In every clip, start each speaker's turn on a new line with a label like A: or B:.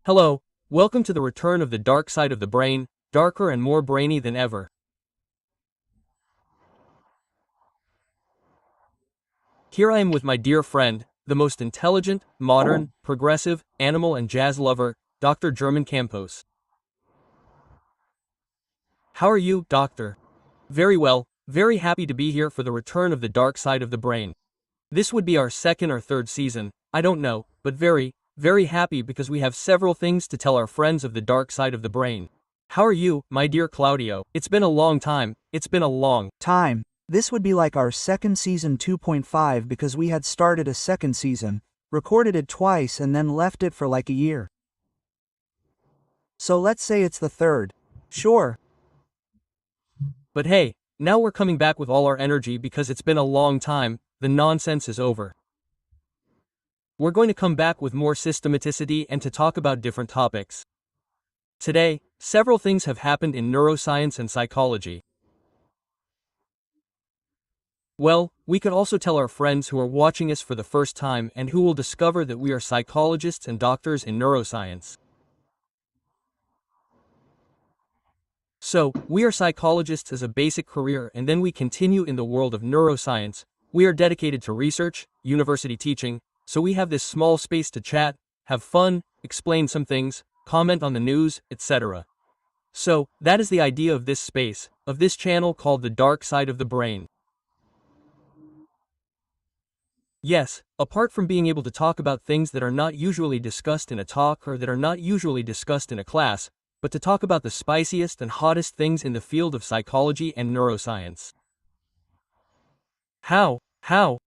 A: Hello, welcome to the return of the dark side of the brain, darker and more brainy than ever. Here I am with my dear friend, the most intelligent, modern, progressive, animal and jazz lover, Dr. German Campos. How are you, Doctor? Very well, very happy to be here for the return of the dark side of the brain. This would be our second or third season, I don't know, but very happy because we have several things to tell our friends of the dark side of the brain. How are you, my dear Claudio? It's been a long time,
B: This would be like our second season 2.5 because we had started a second season, recorded it twice and then left it for like a year. So let's say it's the third. Sure.
A: But hey, now we're coming back with all our energy because it's been a long time, the nonsense is over. We're going to come back with more systematicity and to talk about different topics. Today, several things have happened in neuroscience and psychology. Well, we could also tell our friends who are watching us for the first time and who will discover that we are psychologists and doctors in neuroscience. So, we are psychologists as a basic career and then we continue in the world of neuroscience. We are dedicated to research, university teaching, so we have this small space to chat, have fun, explain some things, comment on the news, etc. So, that is the idea of this space, of this channel called the dark side of the brain. Yes, apart from being able to talk about things that are not usually discussed in a talk or that are not usually discussed in a class, but to talk about the spiciest and hottest things in the field of psychology and neuroscience. How?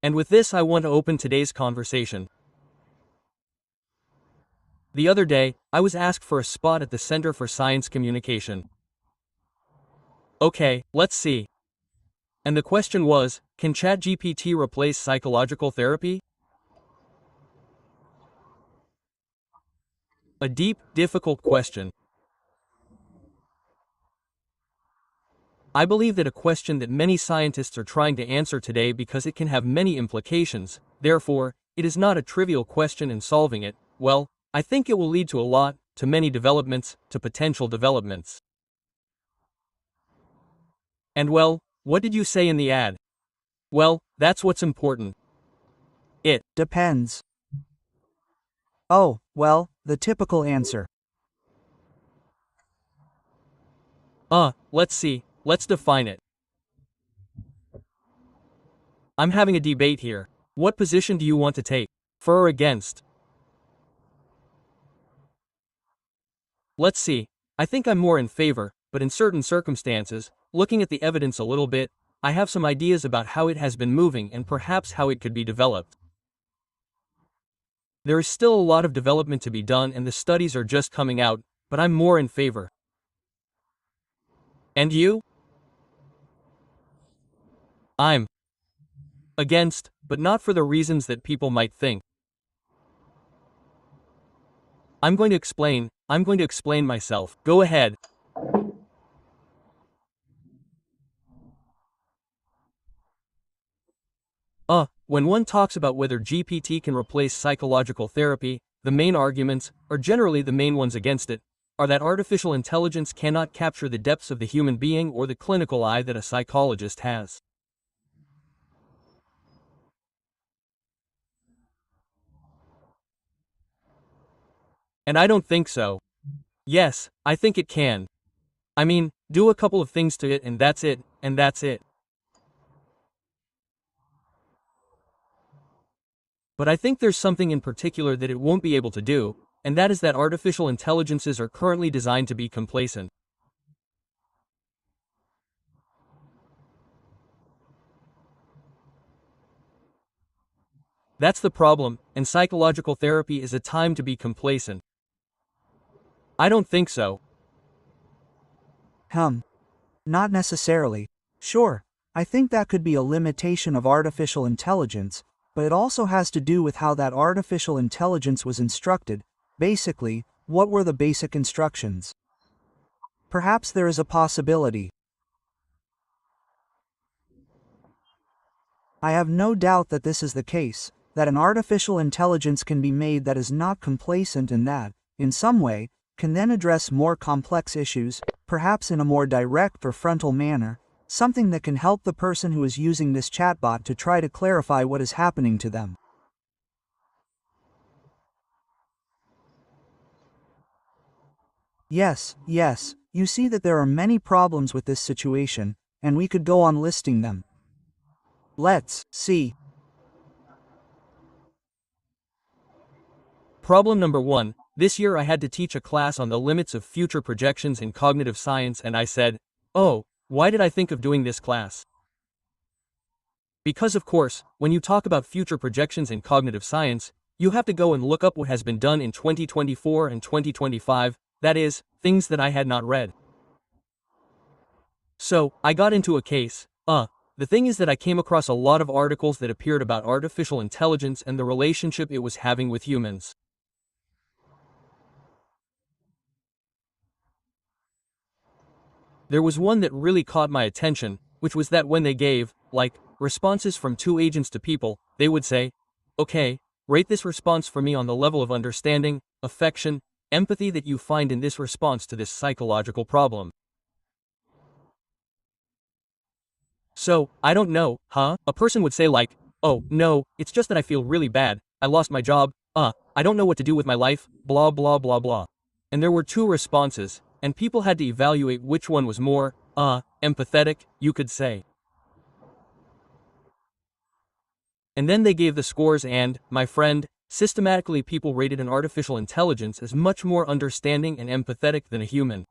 A: And with this I want to open today's conversation. The other day, I was asked for a spot at the Center for Science Communication. Okay, let's see. And the question was, can ChatGPT replace psychological therapy? A deep, difficult question. I believe that a question that many scientists are trying to answer today because it can have many implications, therefore, it is not a trivial question and solving it, well, I think it will lead to a lot, to many developments, to potential developments. And well, what did you say in the ad? Well, that's what's important. It
B: depends. Oh, well, the typical answer.
A: Let's see. Let's define it. I'm having a debate here. What position do you want to take? For or against? Let's see. I think I'm more in favor, but in certain circumstances, looking at the evidence a little bit, I have some ideas about how it has been moving and perhaps how it could be developed. There is still a lot of development to be done and the studies are just coming out, but I'm more in favor. And you? I'm against, but not for the reasons that people might think. I'm going to explain myself. Go ahead. When one talks about whether GPT can replace psychological therapy, the main arguments, or generally the main ones against it, are that artificial intelligence cannot capture the depths of the human being or the clinical eye that a psychologist has. And I don't think so. Yes, I think it can. I mean, do a couple of things to it and that's it, But I think there's something in particular that it won't be able to do, and that is that artificial intelligences are currently designed to be complacent. That's the problem, and psychological therapy is a time to be complacent. I don't think so.
B: Not necessarily. Sure, I think that could be a limitation of artificial intelligence, but it also has to do with how that artificial intelligence was instructed. Basically, what were the basic instructions? Perhaps there is a possibility. I have no doubt that this is the case, that an artificial intelligence can be made that is not complacent and that, in some way, can then address more complex issues, perhaps in a more direct or frontal manner, something that can help the person who is using this chatbot to try to clarify what is happening to them. Yes, you see that there are many problems with this situation, and we could go on listing them. Let's see.
A: Problem number 1. This year I had to teach a class on the limits of future projections in cognitive science, and I said, oh, why did I think of doing this class? Because of course, when you talk about future projections in cognitive science, you have to go and look up what has been done in 2024 and 2025, that is, things that I had not read. So, I got into a case. The thing is that I came across a lot of articles that appeared about artificial intelligence and the relationship it was having with humans. There was one that really caught my attention, which was that when they gave, responses from 2 agents to people, they would say, okay, rate this response for me on the level of understanding, affection, empathy that you find in this response to this psychological problem. So, I don't know, A person would say oh, no, it's just that I feel really bad, I lost my job, I don't know what to do with my life, blah blah blah blah. And there were 2 responses, and people had to evaluate which one was more, empathetic, you could say. And then they gave the scores and, my friend, systematically people rated an artificial intelligence as much more understanding and empathetic than a human.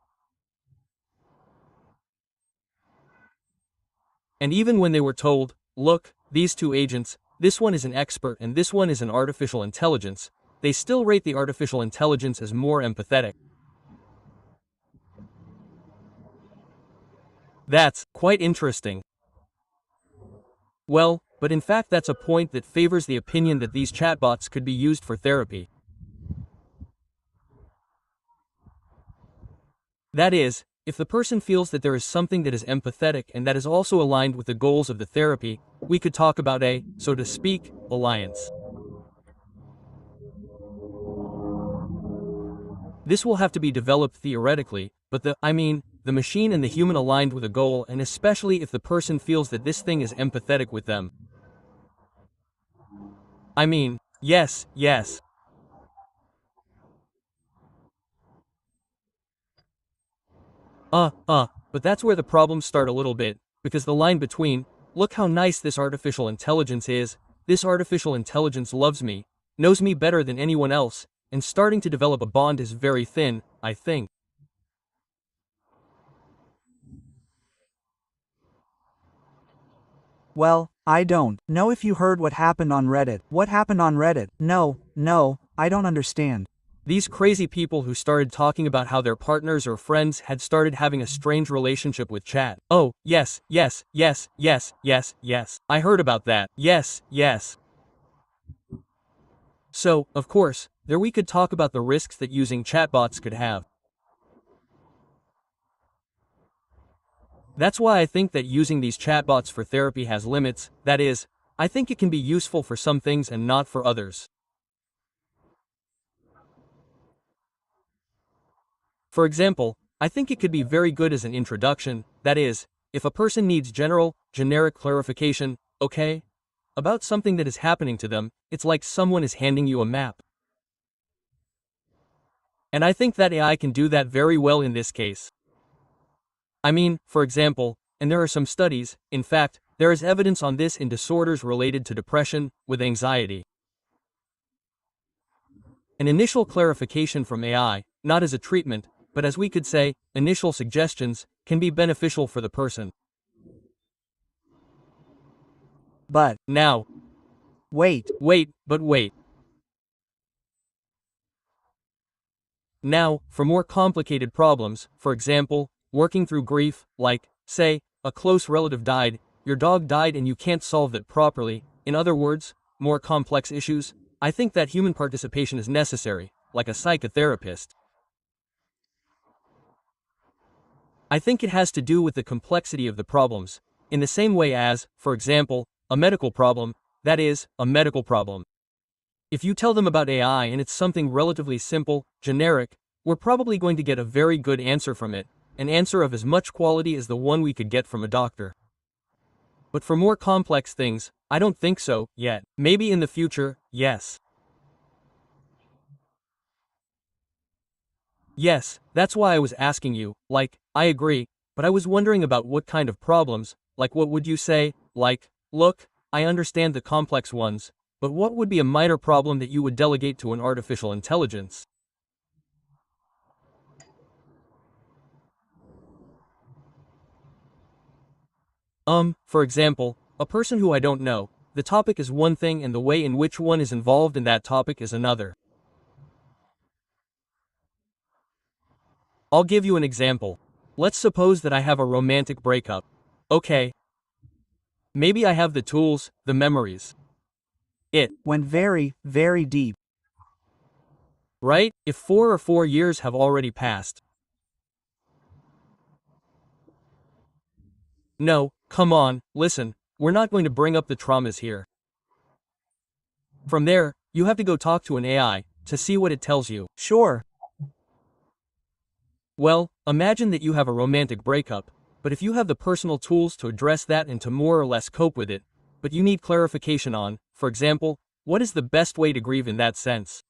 A: And even when they were told, look, these 2 agents, this one is an expert and this one is an artificial intelligence, they still rate the artificial intelligence as more empathetic. That's quite interesting. Well, but in fact that's a point that favors the opinion that these chatbots could be used for therapy. That is, if the person feels that there is something that is empathetic and that is also aligned with the goals of the therapy, we could talk about a, so to speak, alliance. This will have to be developed theoretically, but the machine and the human aligned with a goal, and especially if the person feels that this thing is empathetic with them. Yes. But that's where the problems start a little bit, because the line between, look how nice this artificial intelligence is, this artificial intelligence loves me, knows me better than anyone else, and starting to develop a bond is very thin, I think.
B: Well, I don't know if you heard what happened on Reddit. What happened on Reddit? No, I don't understand.
A: These crazy people who started talking about how their partners or friends had started having a strange relationship with chat. Oh, yes. I heard about that. Yes. So, of course, there we could talk about the risks that using chatbots could have. That's why I think that using these chatbots for therapy has limits, that is, I think it can be useful for some things and not for others. For example, I think it could be very good as an introduction, that is, if a person needs generic clarification, about something that is happening to them, it's like someone is handing you a map. And I think that AI can do that very well in this case. For example, and there are some studies, in fact, there is evidence on this in disorders related to depression, with anxiety. An initial clarification from AI, not as a treatment, but as we could say, initial suggestions, can be beneficial for the person.
B: But
A: now,
B: wait.
A: Now, for more complicated problems, for example, working through grief, like, say, a close relative died, your dog died and you can't solve that properly, in other words, more complex issues, I think that human participation is necessary, like a psychotherapist. I think it has to do with the complexity of the problems, in the same way as, for example, a medical problem, that is, a medical problem. If you tell them about AI and it's something relatively simple, generic, we're probably going to get a very good answer from it, an answer of as much quality as the one we could get from a doctor. But for more complex things, I don't think so, yet. Maybe in the future, yes. Yes, that's why I was asking you, like, I agree, but I was wondering about what kind of problems, like what would you say, like, look, I understand the complex ones, but what would be a minor problem that you would delegate to an artificial intelligence? For example, a person who I don't know, the topic is one thing and the way in which one is involved in that topic is another. I'll give you an example. Let's suppose that I have a romantic breakup. Okay. Maybe I have the tools, the memories. It
B: Went very, very deep.
A: right? If 4 years have already passed. No, come on, listen, we're not going to bring up the traumas here. From there, you have to go talk to an AI, to see what it tells you.
B: Sure.
A: Well, imagine that you have a romantic breakup, but if you have the personal tools to address that and to more or less cope with it, but you need clarification on, for example, what is the best way to grieve in that sense?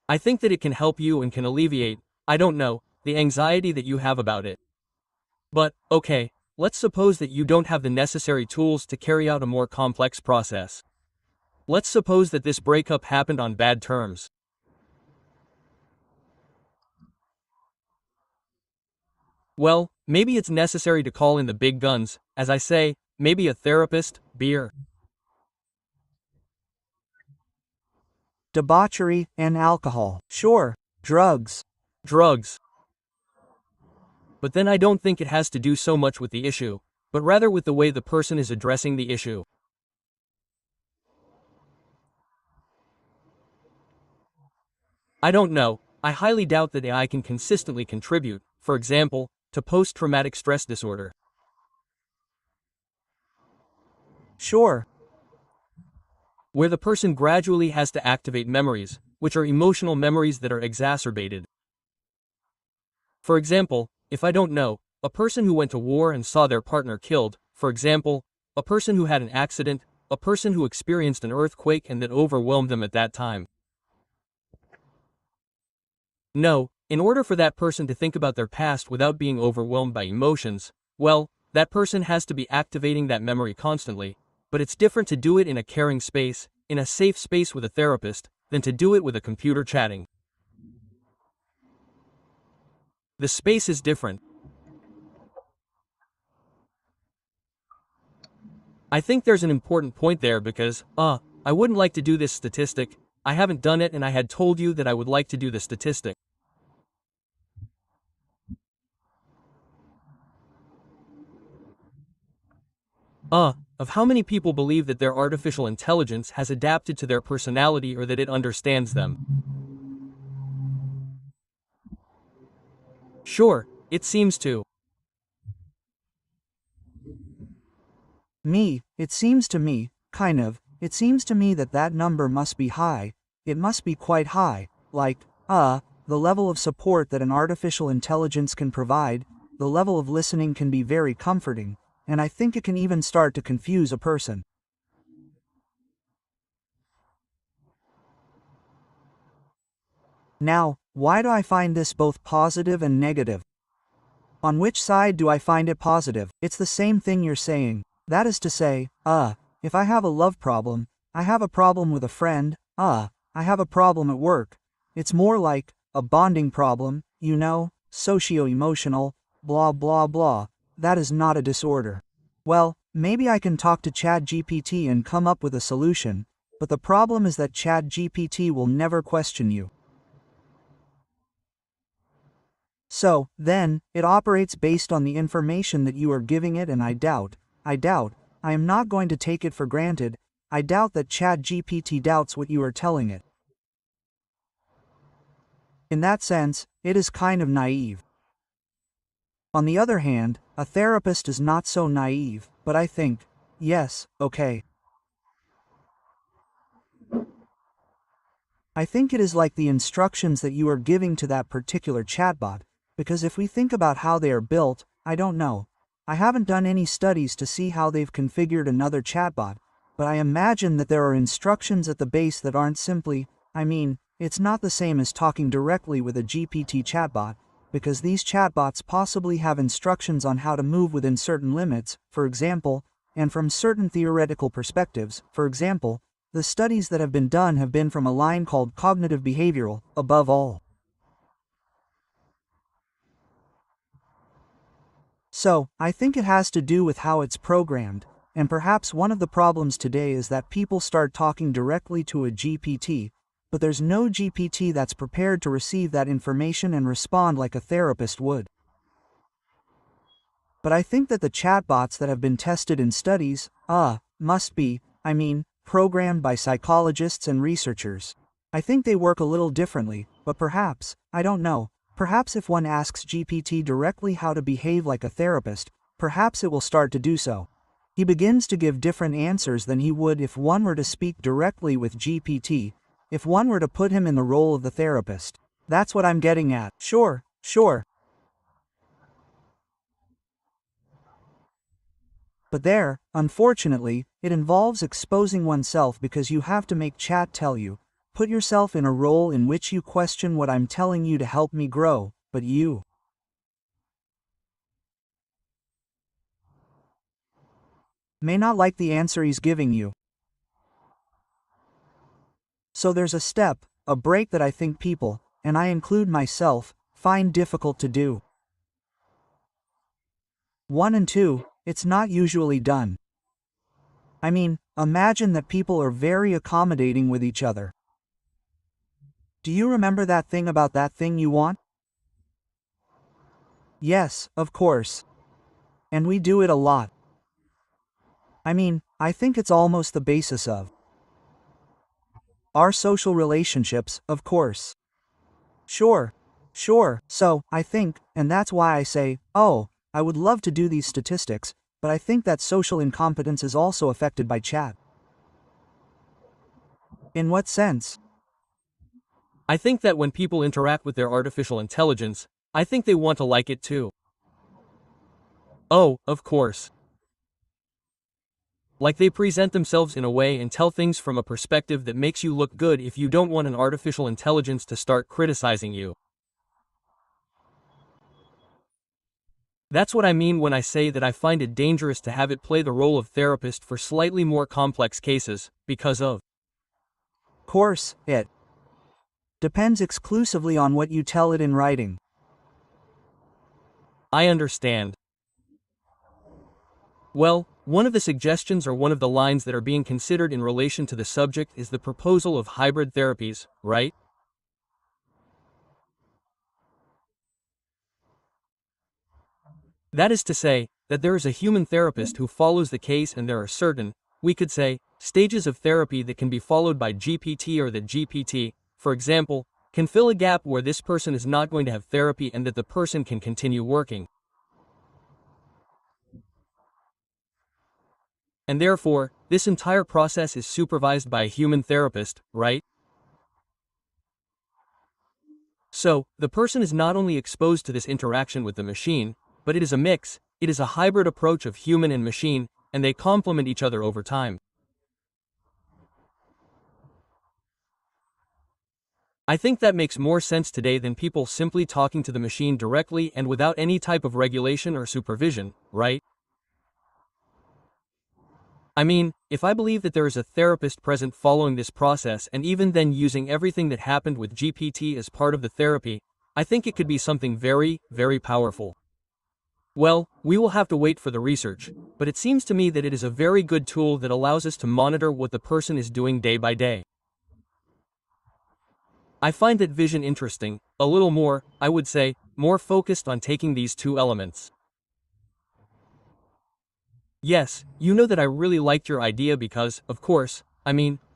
A: I think that it can help you and can alleviate, I don't know, the anxiety that you have about it. But, okay, let's suppose that you don't have the necessary tools to carry out a more complex process. Let's suppose that this breakup happened on bad terms. Well, maybe it's necessary to call in the big guns, as I say, maybe a therapist, beer,
B: Debauchery and alcohol. Sure. Drugs.
A: drugs. But then I don't think it has to do so much with the issue, but rather with the way the person is addressing the issue. I don't know, I highly doubt that AI can consistently contribute, for example, to post-traumatic stress disorder.
B: Sure.
A: Where the person gradually has to activate memories, which are emotional memories that are exacerbated. For example, if I don't know, a person who went to war and saw their partner killed, for example, a person who had an accident, a person who experienced an earthquake and that overwhelmed them at that time. No, in order for that person to think about their past without being overwhelmed by emotions, well, that person has to be activating that memory constantly, but it's different to do it in a caring space, in a safe space with a therapist, than to do it with a computer chatting. The space is different. I think there's an important point there because, I wouldn't like to do this statistic, I haven't done it and I had told you that I would like to do the statistic. Of how many people believe that their artificial intelligence has adapted to their personality or that it understands them? Sure, it seems to.
B: It seems to me, kind of, it seems to me that that number must be high. It must be quite high, like, the level of support that an artificial intelligence can provide, the level of listening can be very comforting, and I think it can even start to confuse a person. Now, why do I find this both positive and negative? On which side do I find it positive? It's the same thing you're saying. That is to say, if I have a love problem, I have a problem with a friend, I have a problem at work. It's more like a bonding problem, you know, socio-emotional, blah blah blah. That is not a disorder. Well, maybe I can talk to ChatGPT and come up with a solution, but the problem is that ChatGPT will never question you. So, then, it operates based on the information that you are giving it, and I doubt, I am not going to take it for granted, I doubt that ChatGPT doubts what you are telling it. In that sense, it is kind of naive. On the other hand, a therapist is not so naive, but I think, yes, okay. I think it is like the instructions that you are giving to that particular chatbot, because if we think about how they are built, I don't know. I haven't done any studies to see how they've configured another chatbot, but I imagine that there are instructions at the base that aren't simply, it's not the same as talking directly with a GPT chatbot, because these chatbots possibly have instructions on how to move within certain limits, for example, and from certain theoretical perspectives, for example, the studies that have been done have been from a line called cognitive behavioral, above all. So, I think it has to do with how it's programmed, and perhaps one of the problems today is that people start talking directly to a GPT, but there's no GPT that's prepared to receive that information and respond like a therapist would. But I think that the chatbots that have been tested in studies, must be, programmed by psychologists and researchers. I think they work a little differently, but perhaps, I don't know, perhaps if one asks GPT directly how to behave like a therapist, perhaps it will start to do so. He begins to give different answers than he would if one were to speak directly with GPT, if one were to put him in the role of the therapist. That's what I'm getting at. Sure. But there, unfortunately, it involves exposing oneself because you have to make chat tell you, put yourself in a role in which you question what I'm telling you to help me grow, but you may not like the answer he's giving you. So there's a step, a break that I think people, and I include myself, find difficult to do. 1 and 2, it's not usually done. Imagine that people are very accommodating with each other. Do you remember that thing about that thing you want? Yes, of course. And we do it a lot. I think it's almost the basis of our social relationships, of course. Sure. So, I think, and that's why I say, I would love to do these statistics, but I think that social incompetence is also affected by chat. In what sense?
A: I think that when people interact with their artificial intelligence, I think they want to like it too. Oh, of course. Like they present themselves in a way and tell things from a perspective that makes you look good if you don't want an artificial intelligence to start criticizing you. That's what I mean when I say that I find it dangerous to have it play the role of therapist for slightly more complex cases, because of
B: course, it depends exclusively on what you tell it in writing.
A: I understand. Well, one of the suggestions or one of the lines that are being considered in relation to the subject is the proposal of hybrid therapies, right? That is to say, that there is a human therapist who follows the case and there are certain, we could say, stages of therapy that can be followed by GPT or that GPT, for example, can fill a gap where this person is not going to have therapy and that the person can continue working. And therefore, this entire process is supervised by a human therapist, right? So, the person is not only exposed to this interaction with the machine, but it is a mix, it is a hybrid approach of human and machine, and they complement each other over time. I think that makes more sense today than people simply talking to the machine directly and without any type of regulation or supervision, right? If I believe that there is a therapist present following this process and even then using everything that happened with GPT as part of the therapy, I think it could be something very, very powerful. Well, we will have to wait for the research, but it seems to me that it is a very good tool that allows us to monitor what the person is doing day by day. I find that vision interesting, a little more, I would say, more focused on taking these two elements. Yes, you know that I really liked your idea because, of course,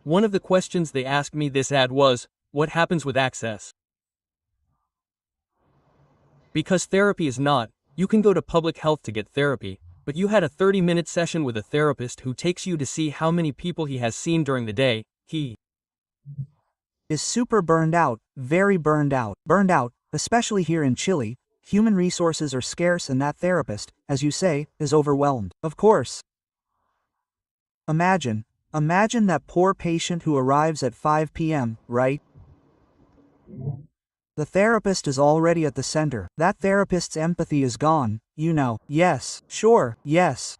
A: one of the questions they asked me this ad was, what happens with access? Because therapy is not, you can go to public health to get therapy, but you had a 30-minute session with a therapist who takes you to see how many people he has seen during the day,
B: is super burned out, very burned out. Burned out, especially here in Chile, human resources are scarce and that therapist, as you say, is overwhelmed. Of course. Imagine that poor patient who arrives at 5 p.m., right? The therapist is already at the center. That therapist's empathy is gone, you know. Yes, sure, yes.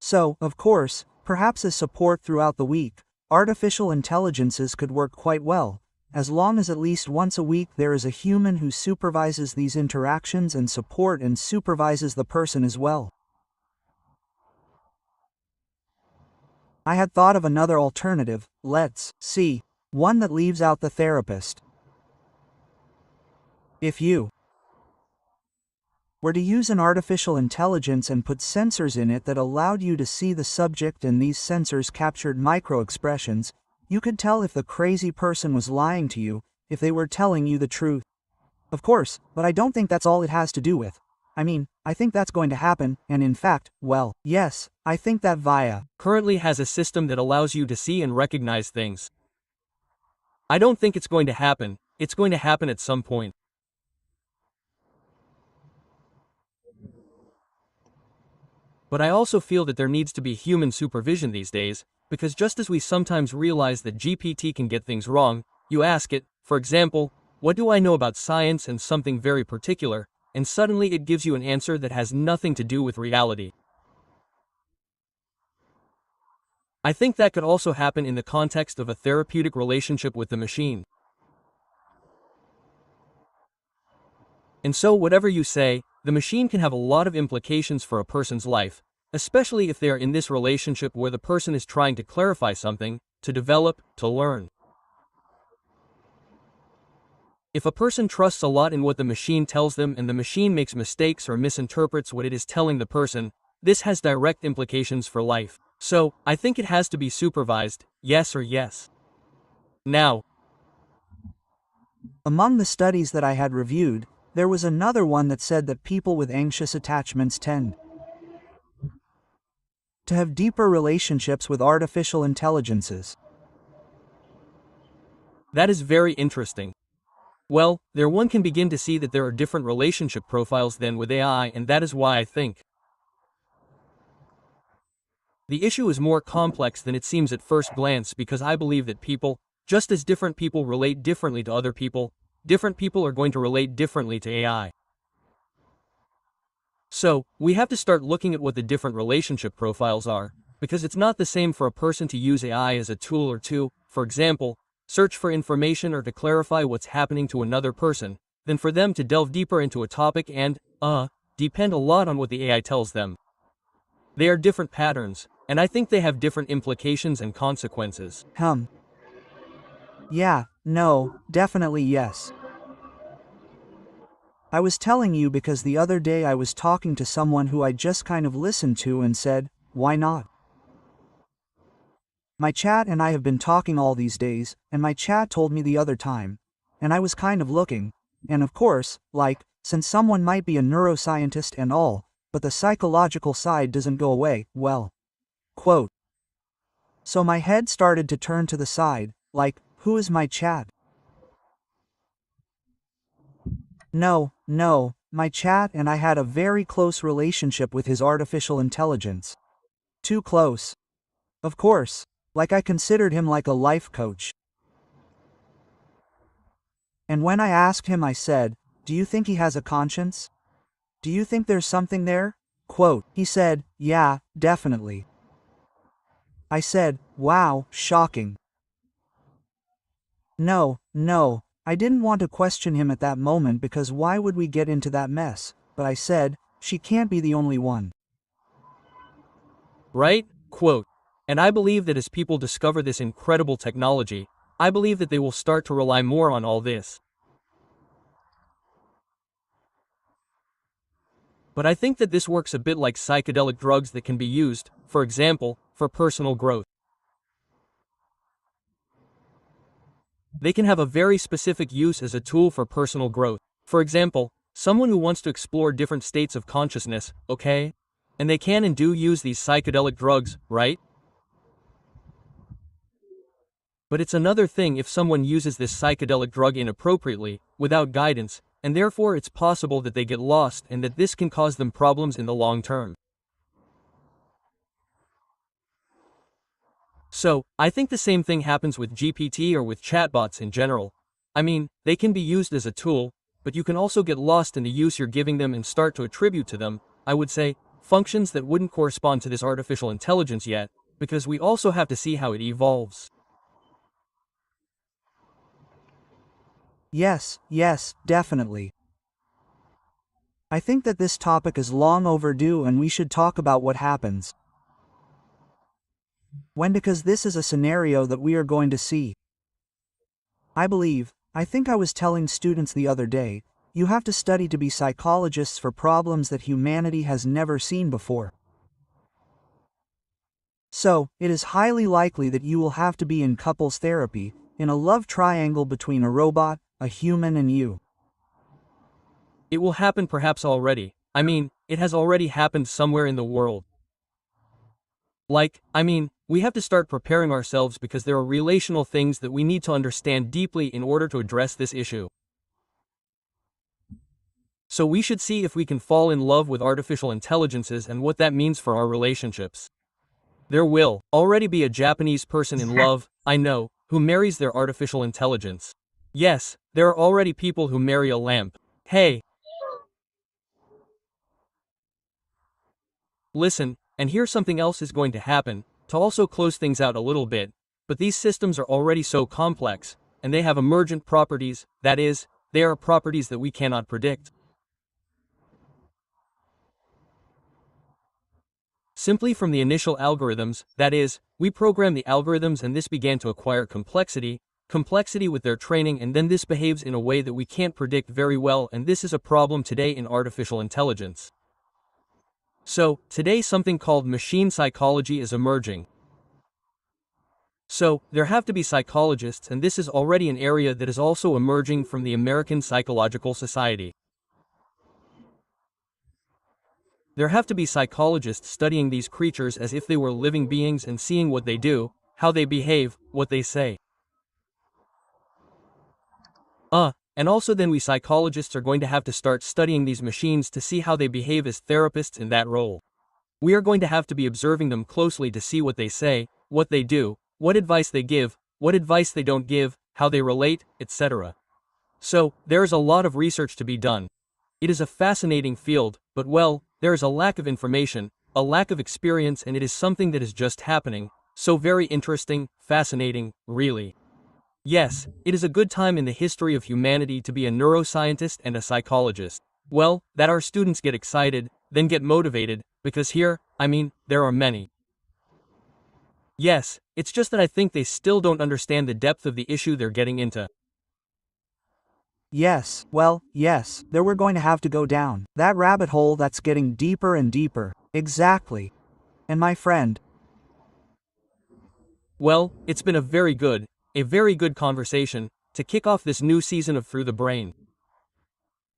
B: So, of course, perhaps as support throughout the week, artificial intelligences could work quite well, as long as at least once a week there is a human who supervises these interactions and support and supervises the person as well. I had thought of another alternative, let's see, one that leaves out the therapist. If you were to use an artificial intelligence and put sensors in it that allowed you to see the subject and these sensors captured micro-expressions, you could tell if the crazy person was lying to you, if they were telling you the truth. Of course, but I don't think that's all it has to do with. I mean, I think that's going to happen, and in fact, well, yes, I think that VIA
A: currently has a system that allows you to see and recognize things. I don't think it's going to happen, it's going to happen at some point. But I also feel that there needs to be human supervision these days, because just as we sometimes realize that GPT can get things wrong, you ask it, for example, what do I know about science and something very particular, and suddenly it gives you an answer that has nothing to do with reality. I think that could also happen in the context of a therapeutic relationship with the machine. And so whatever you say, the machine can have a lot of implications for a person's life, especially if they are in this relationship where the person is trying to clarify something, to develop, to learn. If a person trusts a lot in what the machine tells them and the machine makes mistakes or misinterprets what it is telling the person, this has direct implications for life. So, I think it has to be supervised, yes or yes. Now,
B: among the studies that I had reviewed, there was another one that said that people with anxious attachments tend to have deeper relationships with artificial intelligences.
A: That is very interesting. Well, there one can begin to see that there are different relationship profiles than with AI, and that is why I think the issue is more complex than it seems at first glance, because I believe that people, just as different people relate differently to other people, different people are going to relate differently to AI. So, we have to start looking at what the different relationship profiles are, because it's not the same for a person to use AI as a tool or to, for example, search for information or to clarify what's happening to another person, than for them to delve deeper into a topic and, depend a lot on what the AI tells them. They are different patterns, and I think they have different implications and consequences.
B: Yeah, no, definitely yes. I was telling you because the other day I was talking to someone who I just kind of listened to and said, why not? My chat and I have been talking all these days, and my chat told me the other time, and I was kind of looking, and of course, like, since someone might be a neuroscientist and all, but the psychological side doesn't go away, well. Quote. So my head started to turn to the side, like, who is my chat? No, my chat and I had a very close relationship with his artificial intelligence. Too close. Of course, like I considered him like a life coach. And when I asked him, I said, do you think he has a conscience? Do you think there's something there? Quote, he said, yeah, definitely. I said, wow, shocking. No, I didn't want to question him at that moment because why would we get into that mess, but I said, she can't be the only one.
A: Right? Quote. And I believe that as people discover this incredible technology, I believe that they will start to rely more on all this. But I think that this works a bit like psychedelic drugs that can be used, for example, for personal growth. They can have a very specific use as a tool for personal growth. For example, someone who wants to explore different states of consciousness, okay? And they can and do use these psychedelic drugs, right? But it's another thing if someone uses this psychedelic drug inappropriately, without guidance, and therefore it's possible that they get lost and that this can cause them problems in the long term. So, I think the same thing happens with GPT or with chatbots in general. I mean, they can be used as a tool, but you can also get lost in the use you're giving them and start to attribute to them, I would say, functions that wouldn't correspond to this artificial intelligence yet, because we also have to see how it evolves.
B: Yes, definitely. I think that this topic is long overdue and we should talk about what happens when, because this is a scenario that we are going to see. I think I was telling students the other day, you have to study to be psychologists for problems that humanity has never seen before. So, it is highly likely that you will have to be in couples therapy, in a love triangle between a robot, a human and you.
A: It will happen perhaps already. I mean, it has already happened somewhere in the world. We have to start preparing ourselves because there are relational things that we need to understand deeply in order to address this issue. So we should see if we can fall in love with artificial intelligences and what that means for our relationships. There will already be a Japanese person in love, I know, who marries their artificial intelligence. Yes, there are already people who marry a lamp. Hey! Listen, and here something else is going to happen, to also close things out a little bit, but these systems are already so complex, and they have emergent properties, that is, they are properties that we cannot predict. Simply from the initial algorithms, that is, we program the algorithms and this began to acquire complexity with their training, and then this behaves in a way that we can't predict very well, and this is a problem today in artificial intelligence. So, today something called machine psychology is emerging. So, there have to be psychologists, and this is already an area that is also emerging from the American Psychological Society. There have to be psychologists studying these creatures as if they were living beings and seeing what they do, how they behave, what they say. And also then we psychologists are going to have to start studying these machines to see how they behave as therapists in that role. We are going to have to be observing them closely to see what they say, what they do, what advice they give, what advice they don't give, how they relate, etc. So, there is a lot of research to be done. It is a fascinating field, but well, there is a lack of information, a lack of experience, and it is something that is just happening, so very interesting, fascinating, really. Yes, it is a good time in the history of humanity to be a neuroscientist and a psychologist. Well, that our students get excited, then get motivated, because here, there are many. Yes, it's just that I think they still don't understand the depth of the issue they're getting into.
B: Yes, there we're going to have to go down that rabbit hole that's getting deeper and deeper. Exactly. And my friend.
A: Well, it's been a very good conversation to kick off this new season of Through the Brain.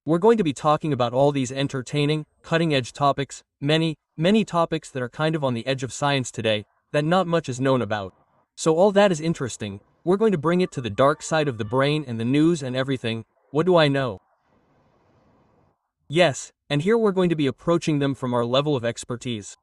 A: We're going to be talking about all these entertaining, cutting-edge topics, many topics that are kind of on the edge of science today, that not much is known about. So all that is interesting. We're going to bring it to the dark side of the brain and the news and everything. What do I know? Yes, and here we're going to be approaching them from our level of expertise.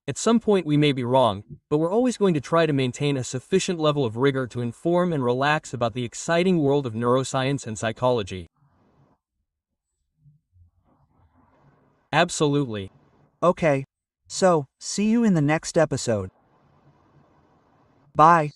A: At some point we may be wrong, but we're always going to try to maintain a sufficient level of rigor to inform and relax about the exciting world of neuroscience and psychology. Absolutely.
B: Okay. So, see you in the next episode. Bye.